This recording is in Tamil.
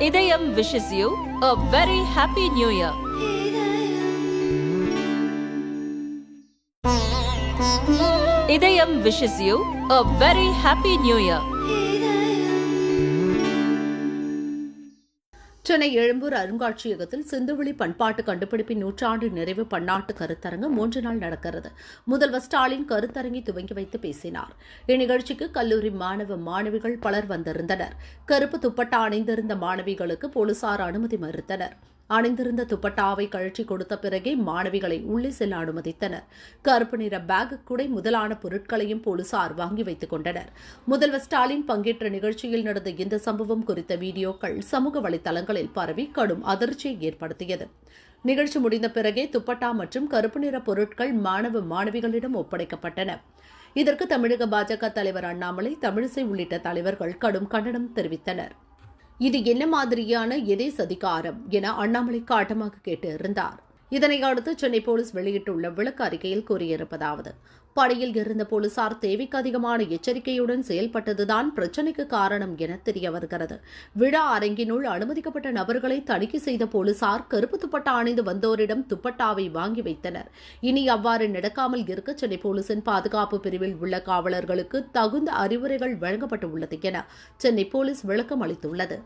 இதயம் wishes you a very happy new year. இதயம் wishes you a very happy new year. Chennai Egmore அருங்காட்சியகத்தில் சிந்துவெளி பண்பாட்டு கண்டுபிடிப்பின் நூற்றாண்டு நிறைவு பன்னாட்டு கருத்தரங்கு 3 நாள் நடக்கிறது. முதல்வர் ஸ்டாலின் கருத்தரங்கை துவங்கி வைத்து பேசினார். இந்நிகழ்ச்சிக்கு கல்லூரி மாணவ மாணவிகள் பலர் வந்திருந்தனர். கருப்பு துப்பட்டா அணிந்திருந்த மாணவிகளுக்கு போலீசார் அனுமதி மறுத்தனர். அணிந்திருந்த துப்பட்டாவை கழற்றி கொடுத்த பிறகே மாணவிகளை உள்ளே செல்ல அனுமதித்தனர். கருப்பு நிற பேக், குடை முதலான பொருட்களையும் போலீசார் வாங்கி வைத்துக் கொண்டனர். முதல்வர் ஸ்டாலின் பங்கேற்ற நிகழ்ச்சியில் நடந்த இந்த சம்பவம் குறித்த வீடியோக்கள் சமூக வலைதளங்களில் பரவி கடும் அதிர்ச்சியை ஏற்படுத்தியது. நிகழ்ச்சி முடிந்த பிறகே துப்பட்டா மற்றும் கருப்பு நிற பொருட்கள் மாணவ மாணவிகளிடம் ஒப்படைக்கப்பட்டன. இதற்கு தமிழக பாஜக தலைவர் அண்ணாமலை, தமிழிசை உள்ளிட்ட தலைவர்கள் கடும் கண்டனம் தெரிவித்தனர். இது என்ன மாதிரியான எதேஸ் அதிகாரம் என அண்ணாமலை காட்டமாக கேட்டிருந்தார். இதனையடுத்து சென்னை போலீஸ் வெளியிட்டுள்ள விளக்க அறிக்கையில் கூறியிருப்பதாவது: பணியில் இருந்த போலீசார் தேவைக்கு அதிகமான எச்சரிக்கையுடன் செயல்பட்டதுதான் பிரச்சினைக்கு காரணம் என தெரிய வருகிறது. விழா அரங்கினுள் அனுமதிக்கப்பட்ட நபர்களை தணிக்கை செய்த போலீசார் கருப்பு துப்பட்டா அணிந்து வந்தோரிடம் துப்பட்டாவை வாங்கி வைத்தனர். இனி அவ்வாறு நடக்காமல் இருக்க சென்னை போலீசின் பாதுகாப்பு பிரிவில் உள்ள காவலர்களுக்கு தகுந்த அறிவுரைகள் வழங்கப்பட்டுள்ளது என சென்னை போலீஸ் விளக்கம் அளித்துள்ளது.